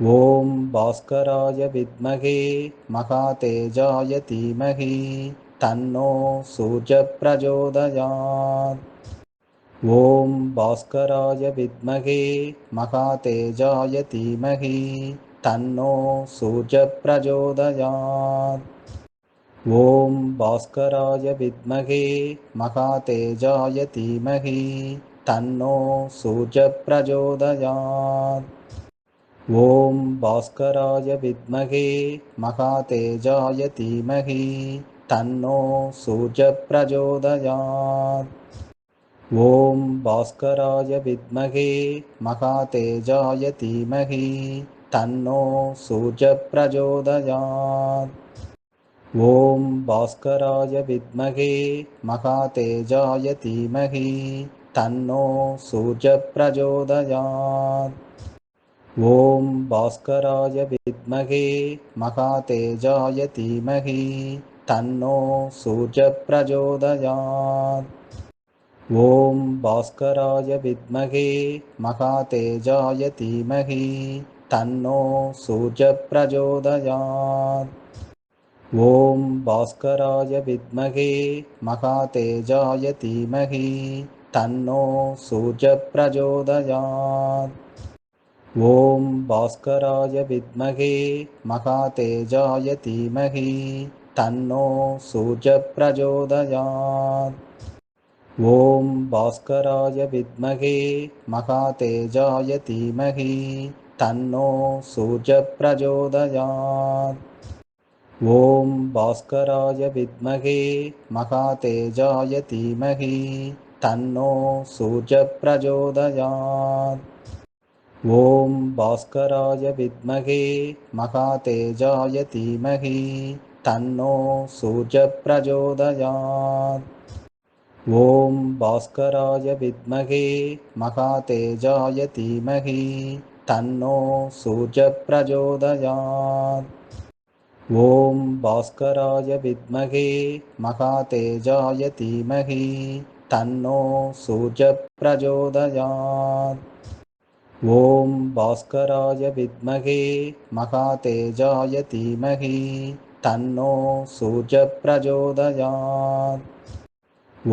ॐ भास्कराय विद्महे महातेजाय धीमहि तन्नो सूर्यप्रचोदयात्। ॐ भास्कराय विद्महे महातेजाय धीमहि तन्नो सूर्यप्रचोदयात्। ॐ भास्कराय विद्महे महातेजाय धीमहि तन्नो सूर्यप्रचोदयात्। ॐ भास्कराय विद्महे महातेजाय धीमहि तन्नो सूर्यप्रचोदयात्। ॐ भास्कराय विद्महे महातेजाय धीमहि तन्नो सूर्यप्रचोदयात्। ॐ भास्कराय विद्महे महातेजाय धीमहि तन्नो सूर्यप्रचोदयात्। ॐ भास्कराय विद्महे महातेजाय धीमहि तन्नो सूर्यप्रचोदयात्। ॐ भास्कराय विद्महे महातेजाय धीमहि तन्नो सूर्यप्रचोदयात्। ॐ भास्कराय विद्महे महातेजाय धीमहि तन्नो सूर्यप्रचोदयात्। ॐ भास्कराय विद्महे महातेजाय धीमहि तन्नो सूर्यप्रचोदयात्। ॐ भास्कराय विद्महे महातेजाय धीमहि तन्नो सूर्यप्रचोदयात्। ॐ भास्कराय विद्महे महातेजाय धीमहि तन्नो सूर्यप्रचोदयात्। ॐ भास्कराय विद्महे महातेजाय धीमहि तन्नो सूर्यप्रचोदयात्। ॐ भास्कराय विद्महे महातेजाय धीमहि तन्नो सूर्यप्रचोदयात्। ॐ भास्कराय विद्महे महातेजाय धीमहि तन्नो सूर्यप्रचोदयात्। ॐ भास्कराय विद्महे महातेजाय धीमहि तन्नो सूर्यप्रचोदयात्। ॐ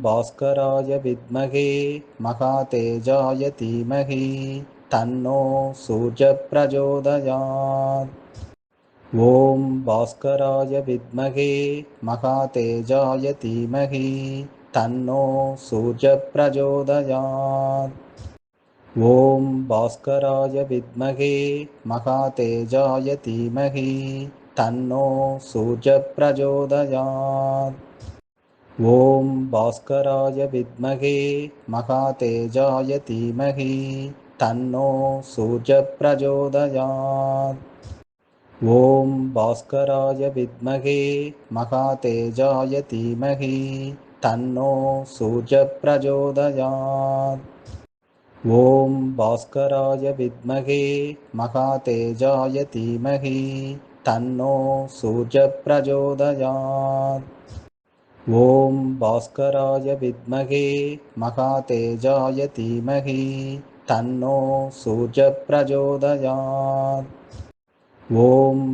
भास्कराय विद्महे महातेजाय धीमहि तन्नो सूर्यप्रचोदयात्। ॐ भास्कराय विद्महे महातेजाय धीमहि तन्नो सूर्यप्रचोदयात्। ॐ भास्कराय विद्महे महातेजाय धीमहि तन्नो सूर्यप्रचोदयात्। ॐ भास्कराय विद्महे महातेजाय धीमहि तन्नो सूर्यप्रचोदयात्। ॐ भास्कराय विद्महे महातेजाय धीमहि तन्नो सूर्यप्रचोदयात्। ॐ भास्कराय विद्महे महातेजाय धीमहि तन्नो सूर्यप्रचोदयात्। ॐ भास्कराय विद्महे महातेजाय धीमहि तन्नो सूर्यप्रचोदयात्। ॐ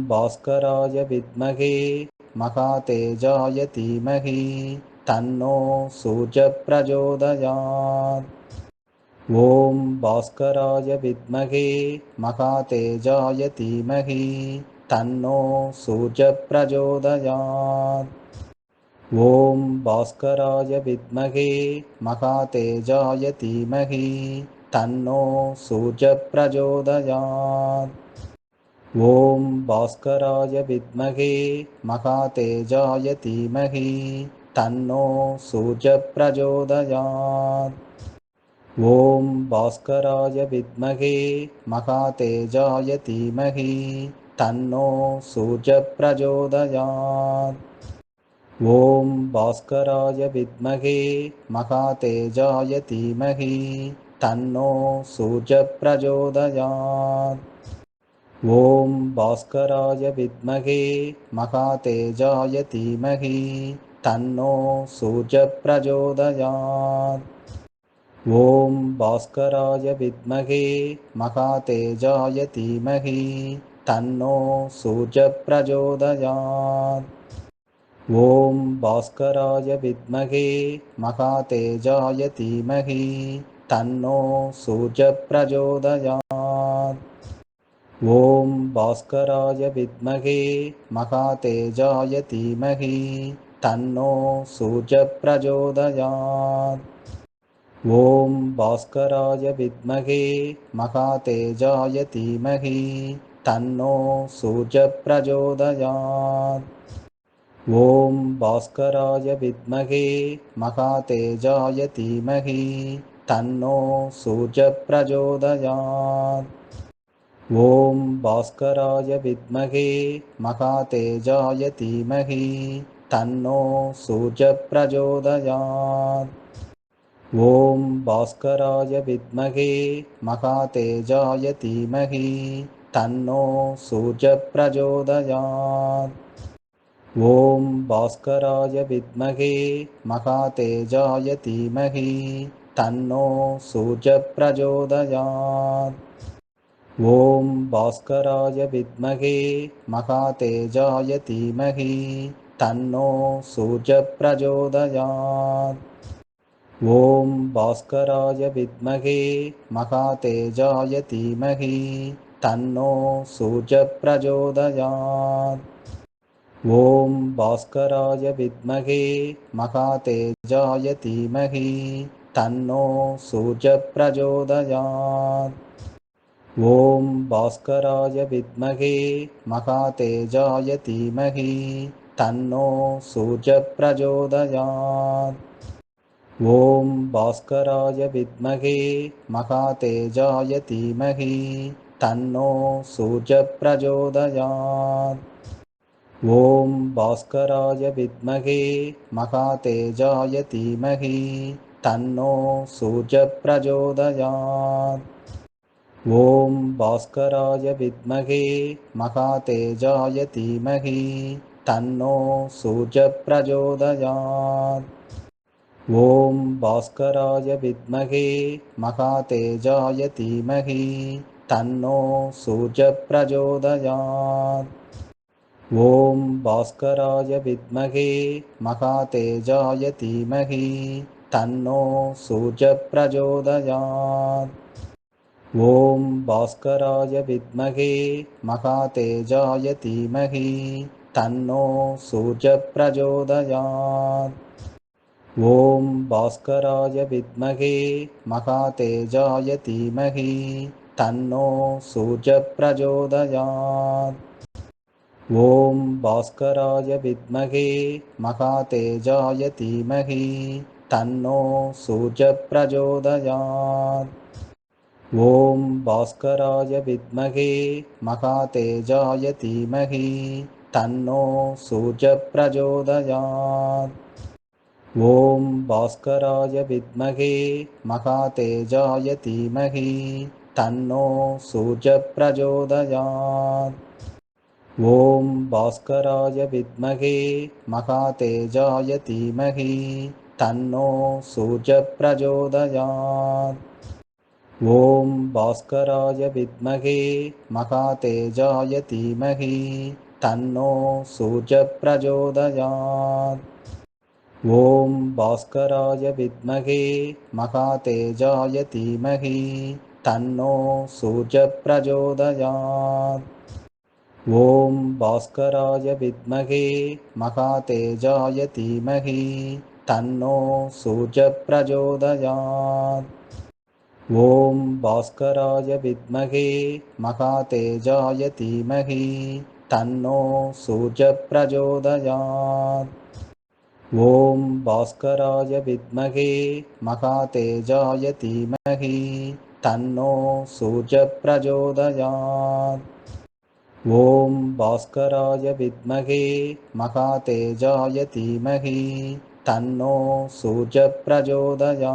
भास्कराय विद्महे महातेजाय धीमहि तन्नो सूर्यप्रचोदयात्। ॐ भास्कराय विद्महे महातेजाय धीमहि तन्नो सूर्यप्रचोदयात्। ॐ भास्कराय विद्महे महातेजाय धीमहि तन्नो सूर्यप्रचोदयात्। ॐ भास्कराय विद्महे महातेजाय धीमहि तन्नो सूर्यप्रचोदयात्। ॐ भास्कराय विद्महे महातेजाय धीमहि तन्नो सूर्यप्रचोदयात्। ॐ भास्कराय विद्महे महातेजाय धीमहि तन्नो सूर्यप्रचोदयात्। ॐ भास्कराय विद्महे महातेजाय धीमहि तन्नो सूर्यप्रचोदयात्। ॐ भास्कराय विद्महे महातेजाय धीमहि तन्नो सूर्यप्रचोदयात्। ॐ भास्कराय विद्महे महातेजाय धीमहि तन्नो सूर्यप्रचोदयात्। ॐ भास्कराय विद्महे महातेजाय धीमहि तन्नो सूर्यप्रचोदयात्। ॐ भास्कराय विद्महे महातेजाय धीमहि तन्नो सूर्यप्रचोदयात्। ॐ भास्कराय विद्महे महातेजाय धीमहि तन्नो सूर्यप्रचोदयात्। ॐ भास्कराय विद्महे महातेजाय धीमहि तन्नो सूर्यप्रचोदयात्। ॐ भास्कराय विद्महे महातेजाय धीमहि तन्नो सूर्यप्रचोदयात्। ॐ भास्कराय विद्महे महातेजाय धीमहि तन्नो सूर्यप्रचोदयात्। ॐ भास्कराय विद्महे महातेजाय धीमहि तन्नो सूर्यप्रचोदयात्। ॐ भास्कराय विद्महे महातेजाय धीमहि तन्नो सूर्यप्रचोदयात्। ॐ भास्कराय विद्महे महातेजाय धीमहि तन्नो सूर्यप्रचोदयात्। ॐ भास्कराय विद्महे महातेजाय धीमहि तन्नो सूर्यप्रचोदयात्। ॐ भास्कराय विद्महे महातेजाय धीमहि तन्नो सूर्यप्रचोदयात्। ॐ भास्कराय विद्महे महातेजाय धीमहि तन्नो सूर्यप्रचोदयात्। ॐ भास्कराय विद्महे महातेजाय धीमहि तन्नो सूर्यप्रचोदयात्। ॐ भास्कराय विद्महे महातेजाय धीमहि तन्नो सूर्यप्रचोदयात्। ॐ भास्कराय विद्महे महातेजाय धीमहि तन्नो सूर्यप्रचोदयात्। ॐ भास्कराय विद्महे महातेजाय धीमहि तन्नो सूर्यप्रचोदयात्। ॐ भास्कराय विद्महे महातेजाय धीमहि तन्नो सूर्यप्रचोदयात्। ॐ भास्कराय विद्महे महातेजाय धीमहि तन्नो सूर्यप्रचोदयात्। ॐ भास्कराय विद्महे महातेजाय धीमहि तन्नो सूर्यप्रचोदयात्। ॐ भास्कराय विद्महे महातेजाय धीमहि तन्नो सूर्यप्रचोदयात्। ॐ भास्कराय विद्महे महातेजाय धीमहि तन्नो सूर्यप्रचोदयात्। ॐ भास्कराय विद्महे महातेजाय धीमहि तन्नो सूर्यप्रचोदयात्। ॐ भास्कराय विद्महे महातेजाय धीमहि तन्नो सूर्यप्रचोदयात्। ॐ भास्कराय विद्महे महातेजाय धीमहि तन्नो सूर्यप्रचोदयात्। ॐ भास्कराय विद्महे महातेजाय धीमहि तन्नो सूर्यप्रचोदयात्। ॐ भास्कराय विद्महे महातेजाय धीमहि तन्नो सूर्यप्रचोदयात्। ॐ भास्कराय विद्महे महातेजाय धीमहि तन्नो सूर्यप्रचोदयात्।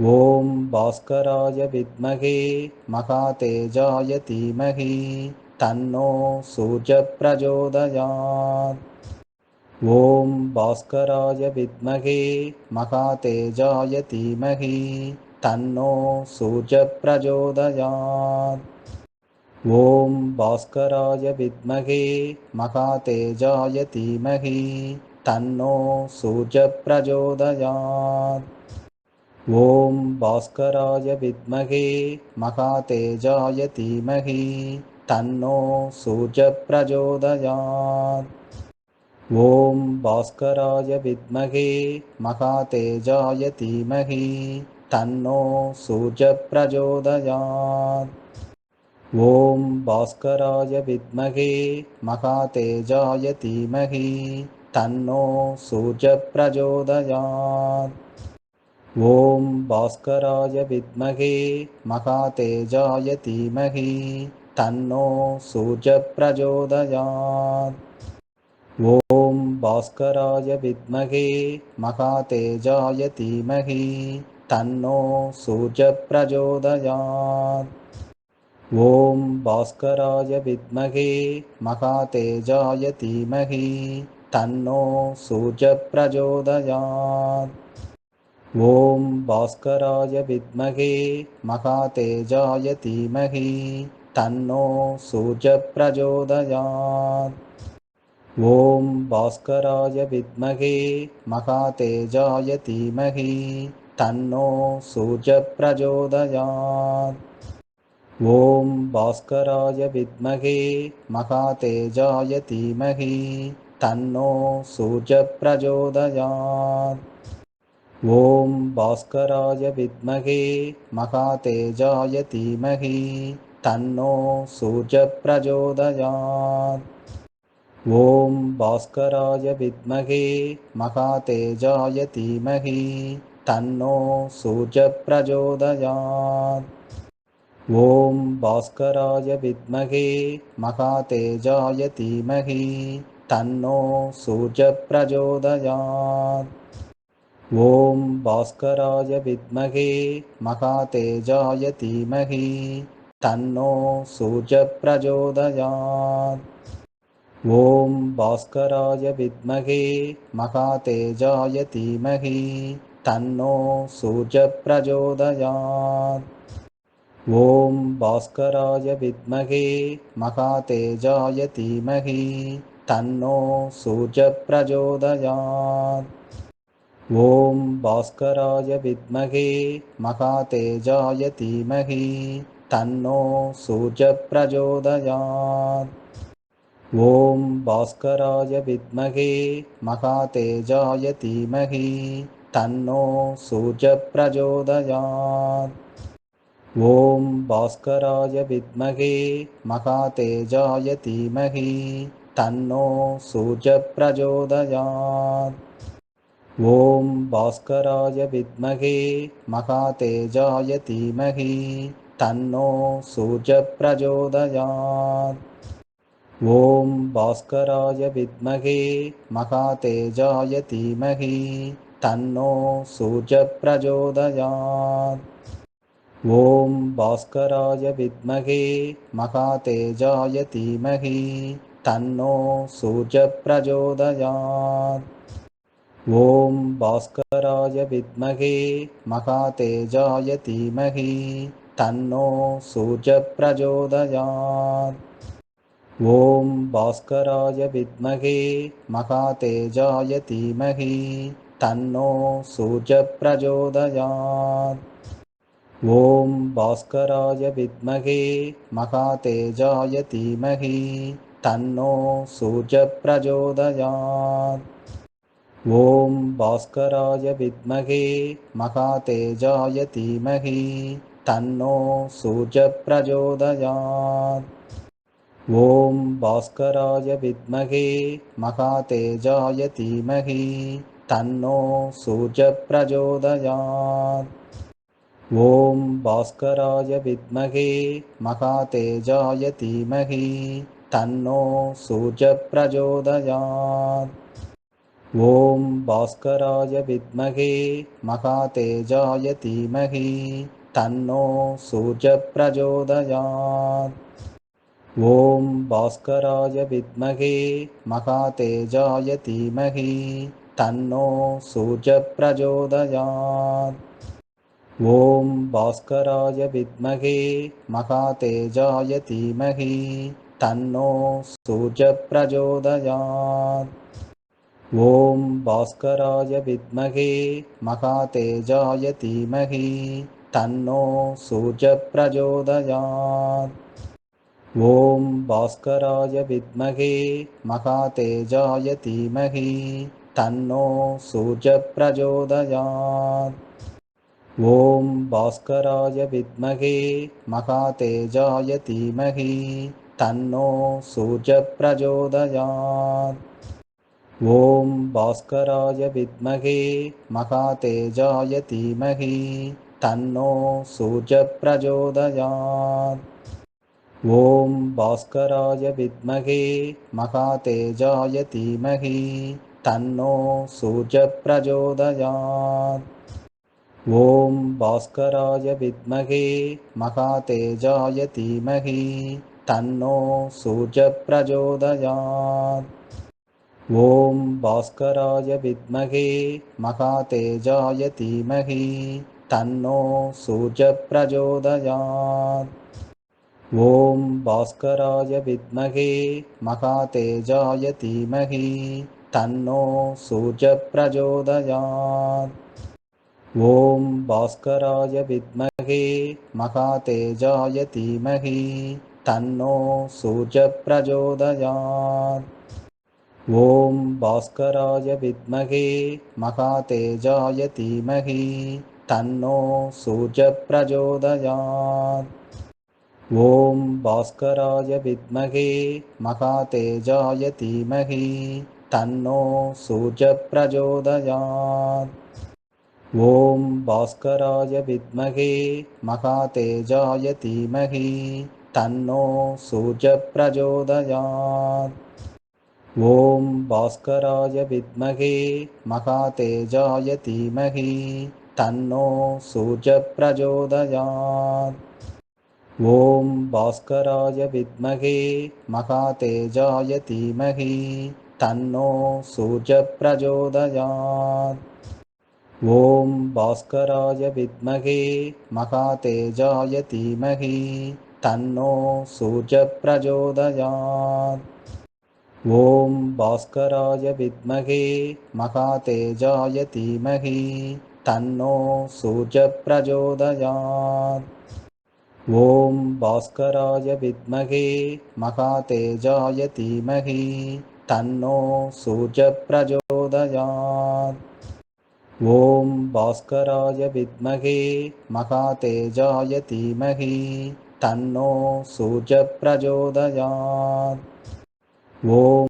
ॐ भास्कराय विद्महे महातेजाय धीमहि तन्नो सूर्यप्रचोदयात्। ॐ भास्कराय विद्महे महातेजाय धीमहि तन्नो सूर्यप्रचोदयात्। ॐ भास्कराय विद्महे महातेजाय धीमहि तन्नो सूर्यप्रचोदयात्। ॐ भास्कराय विद्महे महातेजाय धीमहि तन्नो सूर्यप्रचोदयात्। ॐ भास्कराय विद्महे महातेजाय धीमहि तन्नो सूर्यप्रचोदयात्। ॐ भास्कराय विद्महे महातेजाय धीमहि तन्नो सूर्यप्रचोदयात्। ॐ भास्कराय विद्महे महातेजाय धीमहि तन्नो सूर्यप्रचोदयात्। ॐ भास्कराय विद्महे महातेजाय धीमहि तन्नो सूर्यप्रचोदयात्। ॐ भास्कराय विद्महे महातेजाय धीमहि तन्नो सूर्यप्रचोदयात्। ॐ भास्कराय विद्महे महातेजाय धीमहि तन्नो सूर्यप्रचोदयात्। ॐ भास्कराय विद्महे महातेजाय धीमहि तन्नो सूर्यप्रचोदयात्। ॐ भास्कराय विद्महे महातेजाय धीमहि तन्नो सूर्यप्रचोदयात्। ॐ भास्कराय विद्महे महातेजाय धीमहि तन्नो सूर्यप्रचोदयात्। ॐ भास्कराय विद्महे महातेजाय धीमहि तन्नो सूर्यप्रचोदयात्। ॐ भास्कराय विद्महे महातेजाय धीमहि तन्नो सूर्यप्रचोदयात्। ॐ भास्कराय विद्महे महातेजाय धीमहि तन्नो सूर्यप्रचोदयात्। ॐ भास्कराय विद्महे महातेजाय धीमहि तन्नो सूर्यप्रचोदयात्। ॐ भास्कराय विद्महे महातेजाय धीमहि तन्नो सूर्यप्रचोदयात्। ॐ भास्कराय विद्महे महातेजाय धीमहि तन्नो सूर्यप्रचोदयात्। ॐ भास्कराय विद्महे महातेजाय धीमहि तन्नो सूर्यप्रचोदयात्। ॐ भास्कराय विद्महे महातेजाय धीमहि तन्नो सूर्यप्रचोदयात्। ॐ भास्कराय विद्महे महातेजाय धीमहि तन्नो सूर्यप्रचोदयात्। ॐ भास्कराय विद्महे महातेजाय धीमहि तन्नो सूर्यप्रचोदयात्। ॐ भास्कराय विद्महे महातेजाय धीमहि तन्नो सूर्यप्रचोदयात्। ॐ भास्कराय विद्महे महातेजाय धीमहि तन्नो सूर्यप्रचोदयात्। ॐ भास्कराय विद्महे महातेजाय धीमहि तन्नो सूर्यप्रचोदयात्। ॐ भास्कराय विद्महे महातेजाय धीमहि तन्नो सूर्यप्रचोदयात्। ॐ भास्कराय विद्महे महातेजाय धीमहि तन्नो सूर्यप्रचोदयात्। ॐ भास्कराय विद्महे महातेजाय धीमहि तन्नो सूर्यप्रचोदयात्। ॐ भास्कराय विद्महे महातेजाय धीमहि तन्नो सूर्यप्रचोदयात्। ॐ भास्कराय विद्महे महातेजाय धीमहि तन्नो सूर्यप्रचोदयात्। ॐ भास्कराय विद्महे महातेजाय धीमहि तन्नो सूर्यप्रचोदयात्। ॐ भास्कराय विद्महे महातेजाय धीमहि तन्नो सूर्यप्रचोदयात्। ॐ भास्कराय विद्महे महातेजाय धीमहि तन्नो सूर्यप्रचोदयात्। ॐ भास्कराय विद्महे महातेजाय धीमहि तन्नो सूर्यप्रचोदयात्। ॐ भास्कराय विद्महे महातेजाय धीमहि तन्नो सूर्यप्रचोदयात्। ॐ भास्कराय विद्महे महातेजाय धीमहि तन्नो सूर्यप्रचोदयात्। ॐ भास्कराय विद्महे महातेजाय धीमहि तन्नो सूर्यप्रचोदयात्। ॐ भास्कराय विद्महे महातेजाय धीमहि तन्नो सूर्यप्रचोदयात्। ॐ भास्कराय विद्महे महातेजाय धीमहि तन्नो सूर्यप्रचोदयात्। ॐ भास्कराय विद्महे महातेजाय धीमहि तन्नो सूर्यप्रचोदयात्। ॐ भास्कराय विद्महे महातेजाय धीमहि तन्नो सूर्यप्रचोदयात्। ॐ भास्कराय विद्महे महातेजाय धीमहि तन्नो सूर्यप्रचोदयात्। ॐ भास्कराय विद्महे महातेजाय धीमहि तन्नो सूर्यप्रचोदयात्। ॐ भास्कराय विद्महे महातेजाय धीमहि तन्नो सूर्यप्रचोदयात्। ॐ भास्कराय विद्महे महातेजाय धीमहि तन्नो सूर्यप्रचोदयात्। ॐ भास्कराय विद्महे महातेजाय धीमहि तन्नो सूर्यप्रचोदयात्। ॐ भास्कराय विद्महे महातेजाय धीमहि तन्नो सूर्यप्रचोदयात्। ॐ भास्कराय विद्महे महातेजाय धीमहि तन्नो सूर्यप्रचोदयात्। ॐ भास्कराय विद्महे महातेजाय धीमहि तन्नो सूर्यप्रचोदयात्। ॐ भास्कराय विद्महे महातेजाय धीमहि तन्नो सूर्यप्रचोदयात्। ॐ